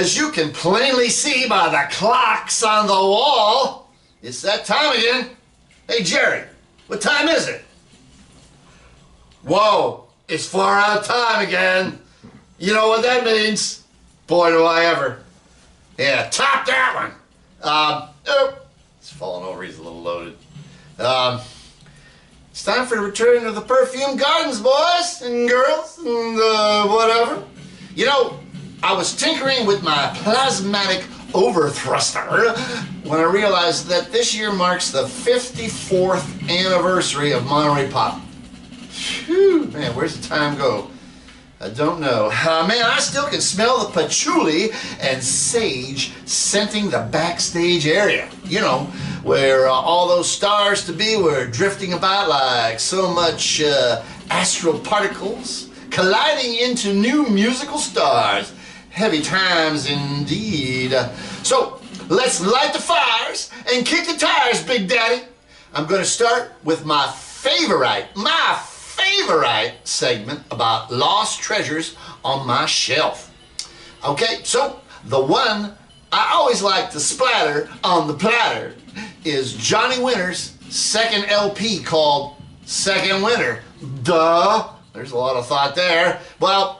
as you can plainly see by the clocks on the wall, it's that time again. Hey Jerry, what time is it? Whoa, it's far out of time again. You know what that means? Boy, do I ever. Yeah, top that one. It's falling over, he's a little loaded. It's time for the return of the Perfumed Gardens, boys and girls, and whatever. You know, I was tinkering with my plasmatic overthruster when I realized that this year marks the 54th anniversary of Monterey Pop. Phew, man, where's the time go? I don't know. Man, I still can smell the patchouli and sage scenting the backstage area. You know, where all those stars to be were drifting about like so much astral particles colliding into new musical stars. Heavy times indeed. So, let's light the fires and kick the tires, Big Daddy. I'm going to start with my favorite segment about lost treasures on my shelf. Okay, so the one I always like to splatter on the platter is Johnny Winter's second LP called Second Winter. Duh, there's a lot of thought there. Well,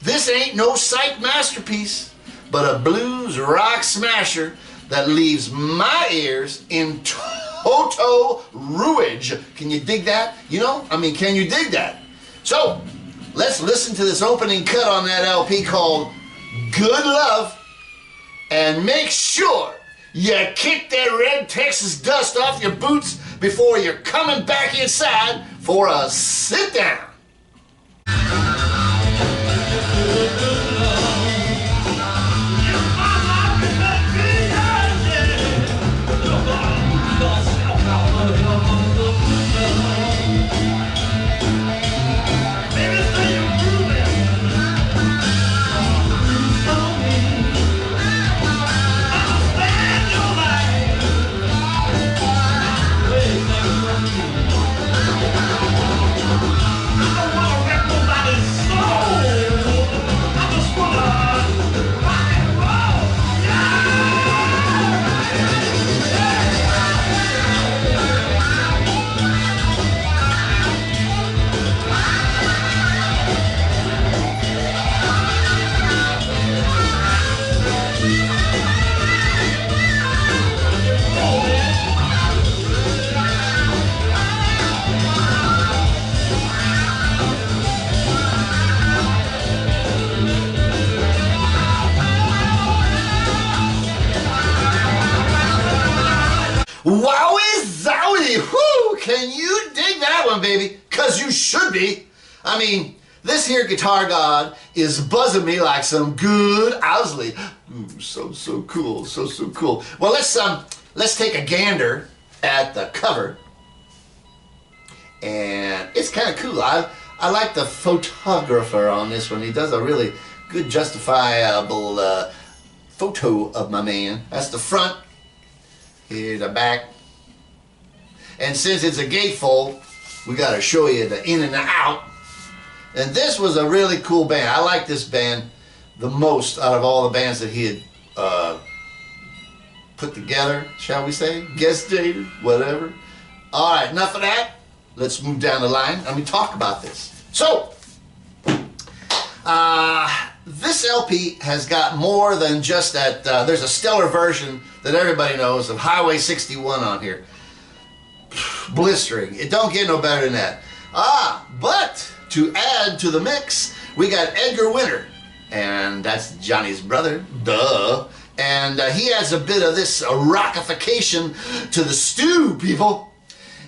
this ain't no psych masterpiece, but a blues rock smasher that leaves my ears in toto ruage. Can you dig that? You know, I mean, can you dig that? So, let's listen to this opening cut on that LP called Good Love, and make sure you kick that red Texas dust off your boots before you're coming back inside for a sit down. Wowie zowie, whoo! Can you dig that one, baby? Cause you should be. I mean, this here guitar god is buzzing me like some good Owsley. Ooh, so cool, so cool. Well, let's take a gander at the cover, and it's kind of cool. I like the photographer on this one. He does a really good, justifiable photo of my man. That's the front. Here's the back. And since it's a gatefold, we got to show you the in and the out. And this was a really cool band. I like this band the most out of all the bands that he had put together, shall we say? Gestated, whatever. All right, enough of that. Let's move down the line. Let me talk about this. So, this LP has got more than just that. There's a stellar version that everybody knows of Highway 61 on here. Blistering. It don't get no better than that. But to add to the mix, we got Edgar Winter, and that's Johnny's brother, duh. And he adds a bit of this rockification to the stew, people.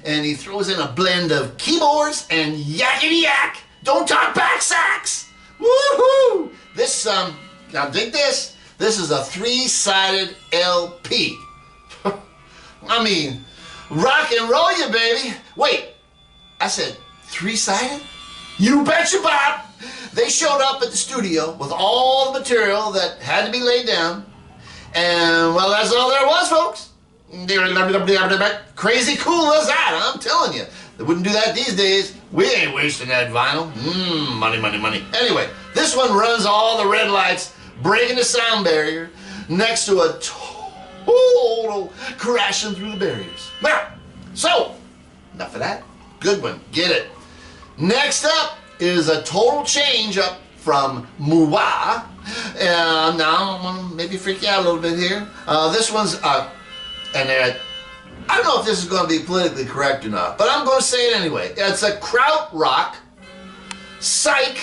And he throws in a blend of keyboards and yakety yak. Don't talk back sax. Woohoo! This, now dig this. This is a 3-sided LP. I mean, rock and roll you, baby. Wait, I said 3-sided? You betcha, Bob. They showed up at the studio with all the material that had to be laid down. And, well, that's all there was, folks. Crazy cool as that, I'm telling you. They wouldn't do that these days. We ain't wasting that vinyl. Money. Anyway, this one runs all the red lights breaking the sound barrier next to a total crashing through the barriers. Well, so, enough of that. Good one. Get it. Next up is a total change up from Muwa. Now I'm going to maybe freak you out a little bit here. This one's, I don't know if this is going to be politically correct or not, but I'm going to say it anyway. It's a krautrock, psych,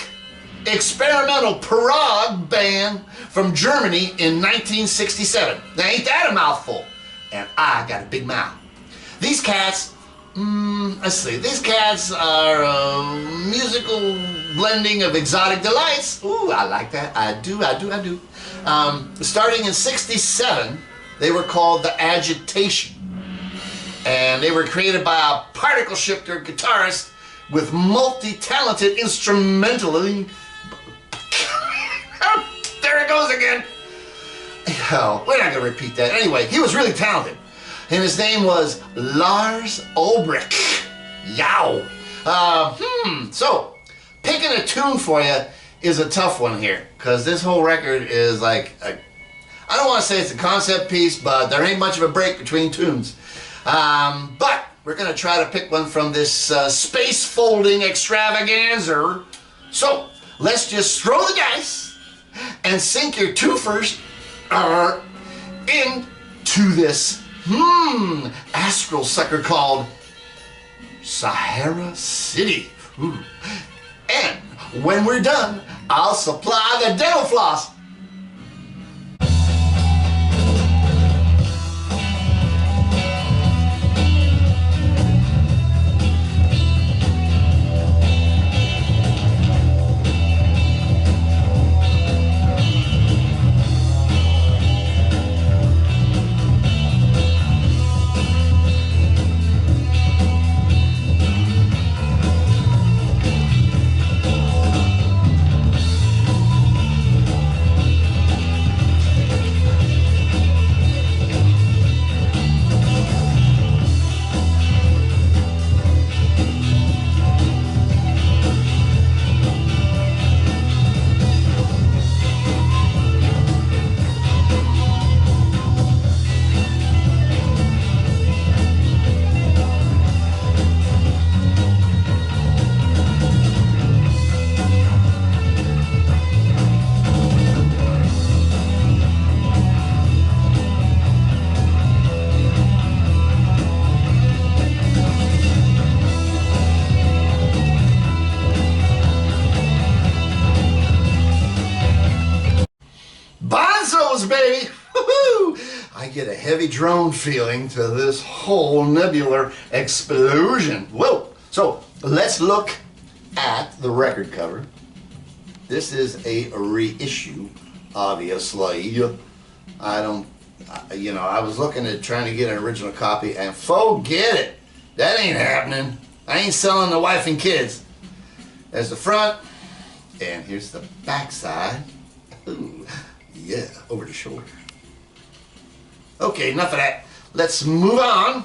experimental prog band from Germany in 1967. Now ain't that a mouthful? And I got a big mouth. These cats, let's see, these cats are a musical blending of exotic delights. Ooh, I like that. I do. Starting in 67, they were called The Agitation. And they were created by a particle shifter guitarist with multi-talented instrumentality. There it goes again. Oh, we're not going to repeat that. Anyway, he was really talented. And his name was Lars Ulrich. Yow. So, picking a tune for you is a tough one here. Because this whole record is like, I don't want to say it's a concept piece, but there ain't much of a break between tunes. But we're going to try to pick one from this space folding extravaganza. So, let's just throw the dice and sink your twofers into this astral sucker called Sahara City. Ooh. And when we're done, I'll supply the dental floss. Baby, woo-hoo! I get a heavy drone feeling to this whole nebular explosion. Whoa! So let's look at the record cover. This is a reissue, obviously. I was looking at trying to get an original copy, and forget it. That ain't happening. I ain't selling the wife and kids. There's the front, and here's the back side. Ooh. Yeah, over the shoulder. Okay, enough of that. Let's move on.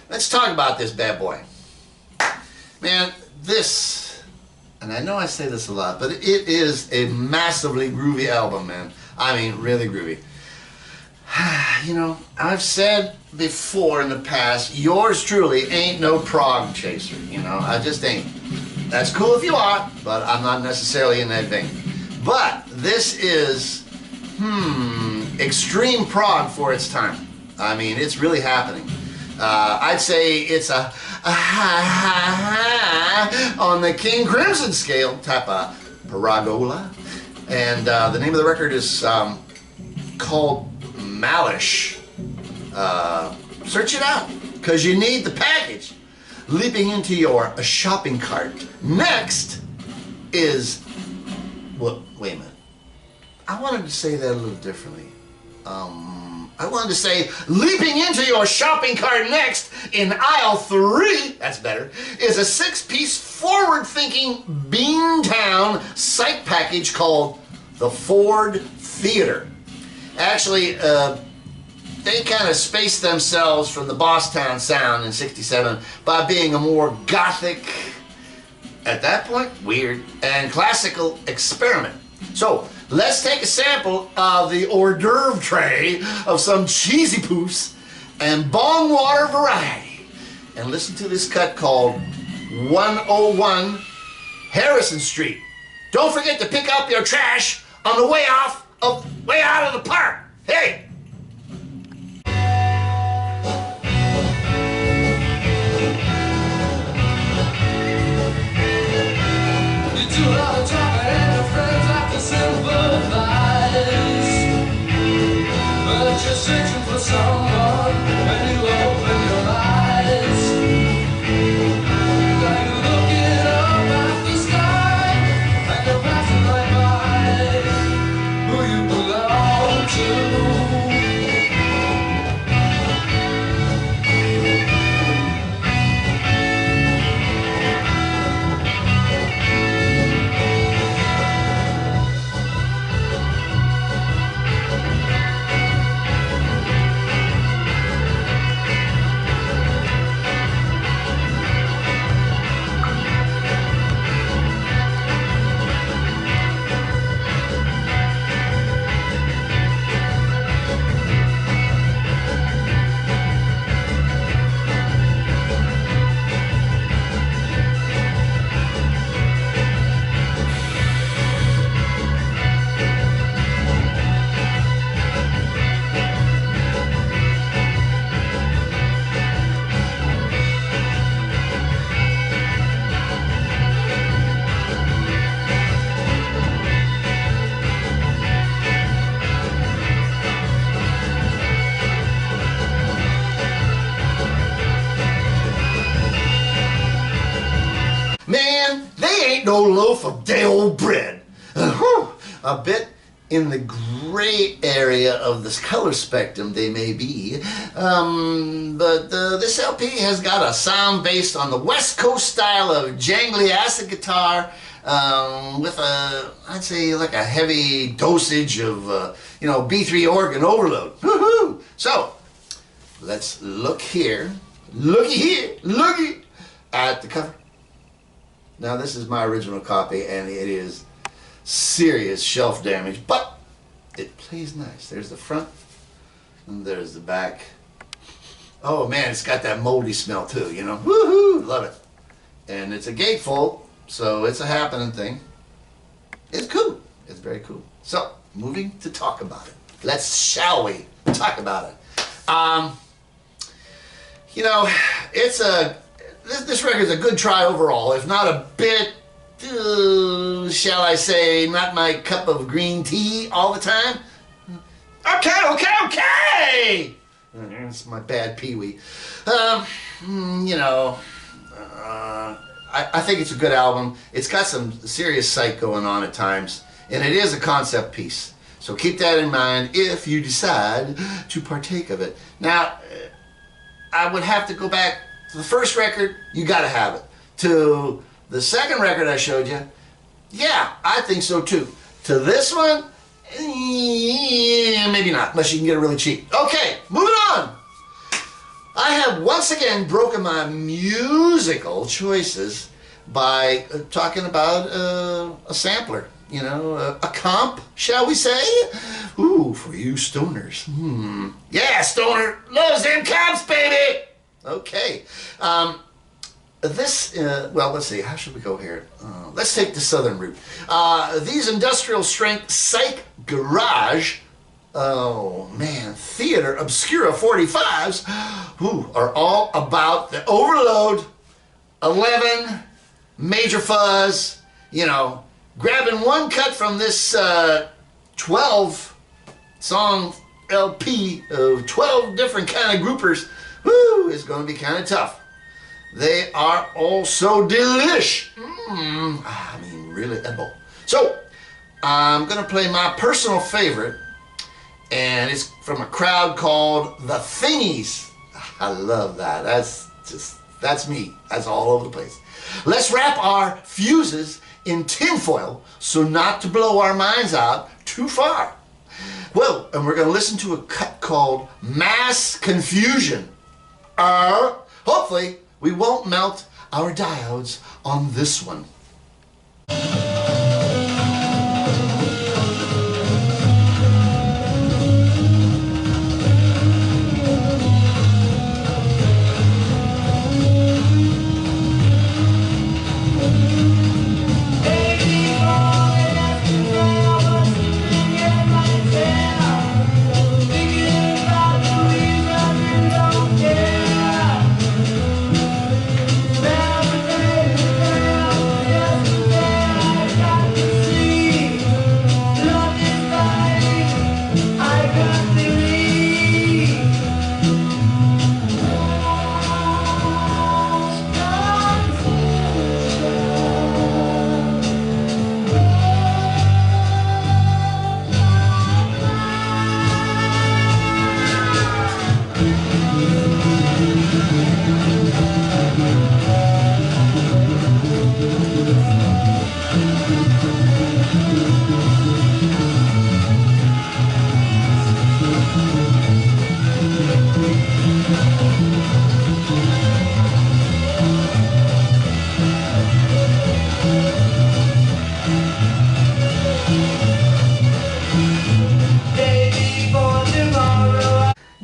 Let's talk about this bad boy. Man, this, and I know I say this a lot, but it is a massively groovy album, man. I mean, really groovy. You know, I've said before in the past, yours truly ain't no prog chaser. You know, I just ain't. That's cool if you are, but I'm not necessarily in that vein. But this is extreme prog for its time. I mean, it's really happening. I'd say it's a on the King Crimson scale type of paragola. And the name of the record is called Malish. Search it out, because you need the package. Leaping into your shopping cart. Next is, well, wait a minute. I wanted to say that a little differently. I wanted to say, leaping into your shopping cart next in aisle 3, that's better, is a 6-piece forward-thinking Beantown psych package called the Ford Theater. Actually, they kind of spaced themselves from the Bosstown sound in '67 by being a more gothic, at that point, weird, and classical experiment. So, let's take a sample of the hors d'oeuvre tray of some cheesy poofs and bong water variety. And listen to this cut called 101 Harrison Street. Don't forget to pick up your trash on the way out of the park. Hey! You do a lot of talking and your friends have to sympathize, but you're searching for someone when you open your eyes. Now you're looking up at the sky and you're passing right by who you belong to. Man, they ain't no loaf of day old bread. A bit in the gray area of this color spectrum they may be, but this LP has got a sound based on the West Coast style of jangly acid guitar, with I'd say like a heavy dosage of B3 organ overload. Woohoo! So let's looky at the cover. Now this is my original copy and it is serious shelf damage, but it plays nice. There's the front and there's the back. Oh man, it's got that moldy smell too, Woohoo! Love it. And it's a gatefold, so it's a happening thing. It's cool. It's very cool. So, moving to talk about it. Shall we talk about it? This record's a good try overall, if not a bit, shall I say, not my cup of green tea all the time. Okay! It's my bad peewee. I think it's a good album. It's got some serious psych going on at times, and it is a concept piece. So keep that in mind if you decide to partake of it. Now, I would have to go back to the first record, you gotta have it. To the second record I showed you, yeah, I think so too. To this one, maybe not, unless you can get it really cheap. Okay, moving on. I have once again broken my musical choices by talking about a sampler, a comp, shall we say? Ooh, for you stoners. Yeah, stoner loves them comps, baby! Okay. Well, let's see, how should we go here? Let's take the southern route. These industrial strength psych garage, theater obscura 45s, are all about the overload, 11, major fuzz, grabbing one cut from this 12 song LP of 12 different kind of groupers. Is going to be kind of tough. They are all so delish. Really edible. So, I'm going to play my personal favorite, and it's from a crowd called The Thingies. I love that. That's me. That's all over the place. Let's wrap our fuses in tinfoil so not to blow our minds out too far. Well, and we're going to listen to a cut called Mass Confusion. Hopefully, we won't melt our diodes on this one.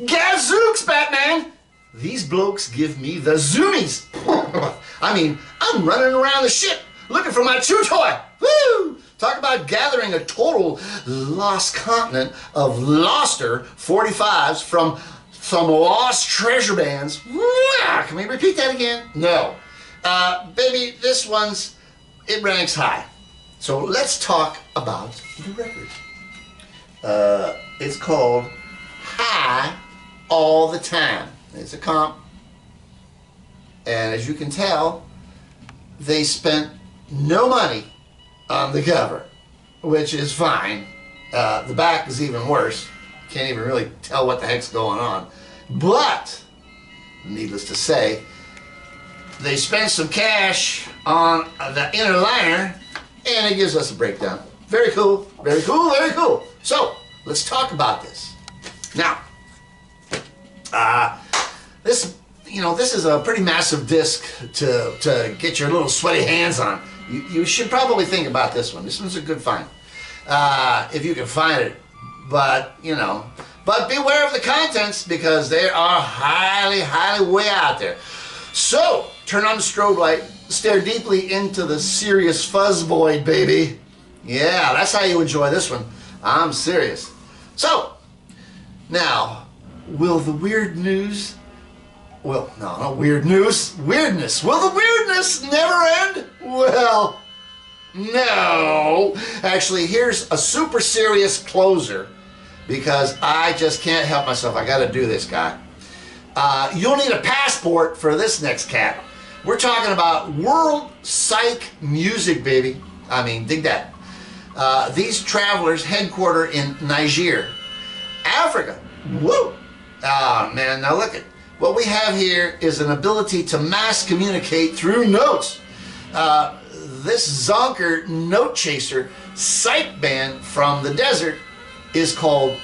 Gadzooks, Batman! These blokes give me the zoomies. I mean, I'm running around the ship looking for my chew toy. Woo! Talk about gathering a total lost continent of loster 45s from some lost treasure bands. Can we repeat that again? No. Baby, this one's, it ranks high. So let's talk about the record. It's called High All the Time. It's a comp. And as you can tell, they spent no money on the cover, which is fine. The back is even worse. Can't even really tell what the heck's going on. But, needless to say, they spent some cash on the inner liner, and it gives us a breakdown. Very cool, very cool, very cool. So, let's talk about this. Now, this is a pretty massive disc to get your little sweaty hands on. You should probably think about this one. This one's a good find, if you can find it. But beware of the contents because they are highly, highly way out there. So turn on the strobe light, stare deeply into the serious fuzz void, baby. Yeah, that's how you enjoy this one. I'm serious. So now, will the weird news? Well, no, not weird news. Weirdness. Will the weirdness never end? Well, no. Actually, here's a super serious closer because I just can't help myself. I got to do this, guy. You'll need a passport for this next cat. We're talking about world psych music, baby. I mean, dig that. These travelers headquarter in Niger, Africa. Woo! Ah, man, now look at what we have here is an ability to mass communicate through notes. This zonker note chaser psych band from the desert is called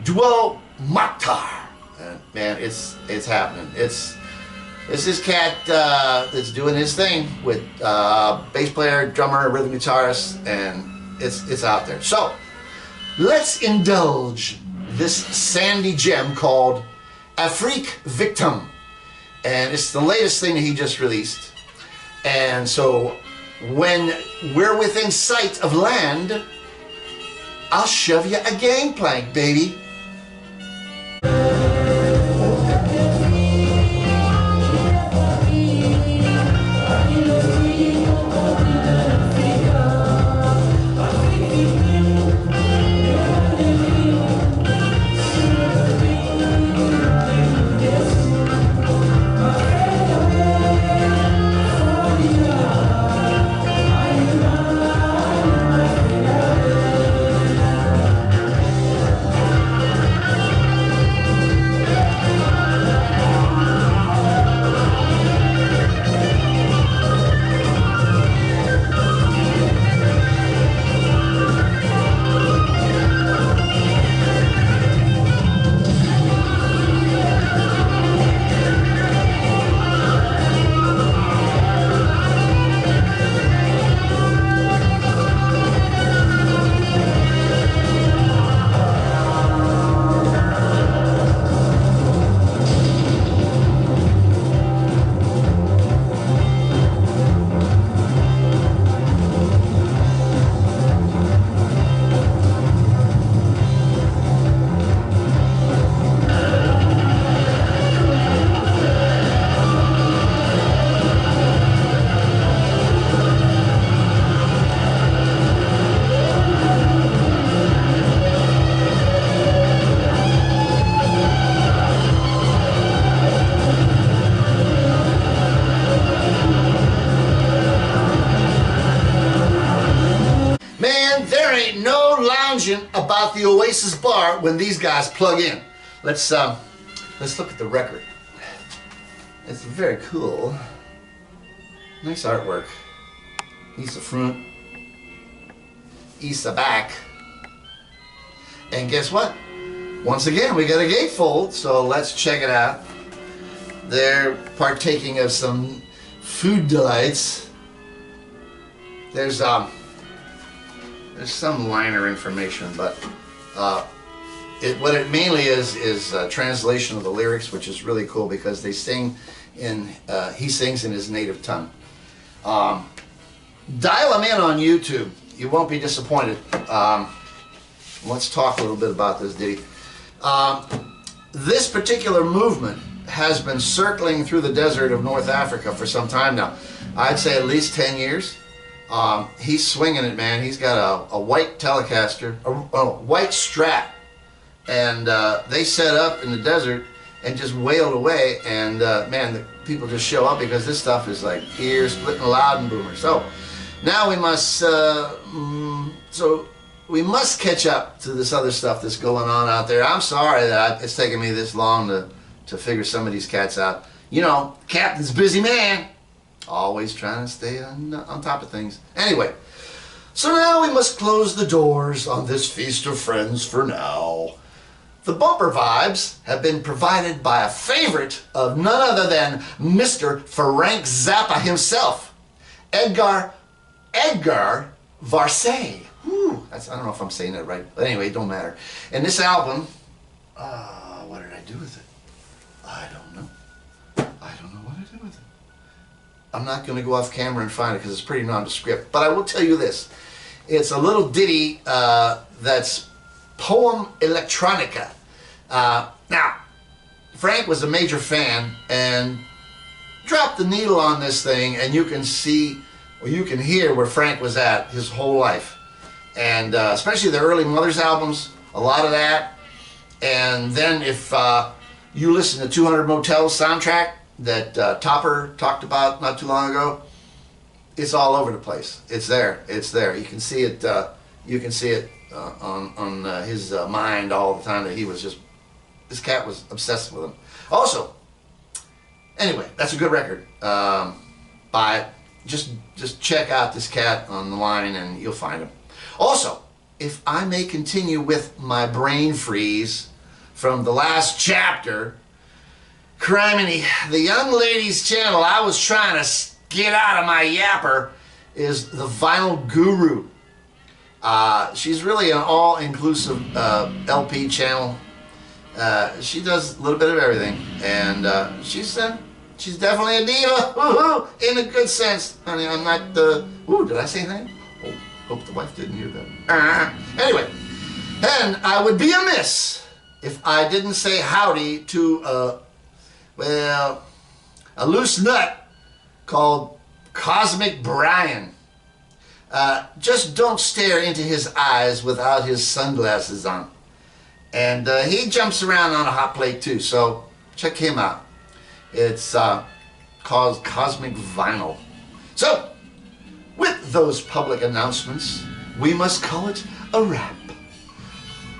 Duo Maktar. Man, it's happening. It's this cat that's doing his thing with bass player, drummer, rhythm guitarist, and it's out there. So let's indulge this sandy gem called Afrique Victim, and it's the latest thing that he just released. And so when we're within sight of land, I'll shove you a gangplank, baby. About the Oasis bar when these guys plug in. Let's look at the record. It's very cool. Nice artwork. He's the front. He's the back. And guess what? once again, we got a gatefold, so let's check it out. They're partaking of some food delights. There's some liner information, but what it mainly is a translation of the lyrics, which is really cool because they sing in he sings in his native tongue. Dial him in on YouTube. You won't be disappointed. Let's talk a little bit about this ditty. This particular movement has been circling through the desert of North Africa for some time now. I'd say at least 10 years. He's swinging it, man. He's got a white Telecaster, a white Strat, and they set up in the desert and just wailed away, and man, the people just show up because this stuff is like ear splitting loud and boomer. So now we must we must catch up to this other stuff that's going on out there. I'm sorry that it's taken me this long to figure some of these cats out. You know, Captain's a busy man, always trying to stay on top of things. Anyway, so now we must close the doors on this feast of friends for now. The bumper vibes have been provided by a favorite of none other than Mr. Frank Zappa himself, Edgar Varese. I don't know if I'm saying that right, but anyway, it don't matter. And this album, what did I do with it? I don't know. I don't know what I did with it. I'm not going to go off camera and find it because it's pretty nondescript. But I will tell you this. It's a little ditty that's poem electronica. Now, Frank was a major fan and dropped the needle on this thing, and you can see, or you can hear where Frank was at his whole life. And especially the early Mothers albums, a lot of that. And then if you listen to 200 Motels soundtrack that Topper talked about not too long ago, it's all over the place. It's there. It's there. You can see it. You can see it on his mind all the time that he was just. This cat was obsessed with him. Also, anyway, that's a good record. Buy it. Just check out this cat on the line and you'll find him. Also, if I may continue with my brain freeze from the last chapter, criminy, the young lady's channel I was trying to get out of my yapper is the Vinyl Guru. She's really an all-inclusive LP channel. She does a little bit of everything, and she's definitely a diva, woohoo, in a good sense. Honey, I'm not, ooh, did I say anything? Oh, hope the wife didn't hear that. Anyway, and I would be amiss if I didn't say howdy to, well, a loose nut called Cosmic Brian. Just don't stare into his eyes without his sunglasses on. And he jumps around on a hot plate too, so check him out. It's called Cosmic Vinyl. So, with those public announcements, we must call it a wrap.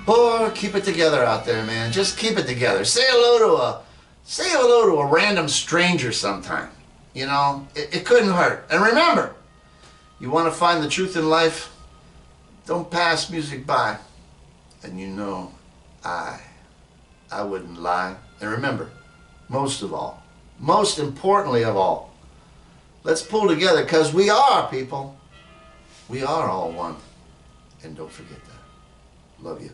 Or keep it together out there, man. Just keep it together. Say hello to a random stranger sometime. You know, it couldn't hurt. And remember, you want to find the truth in life? Don't pass music by. And you know, I wouldn't lie. And remember, most of all, most importantly of all, let's pull together, because we are, people. We are all one. And don't forget that. Love you.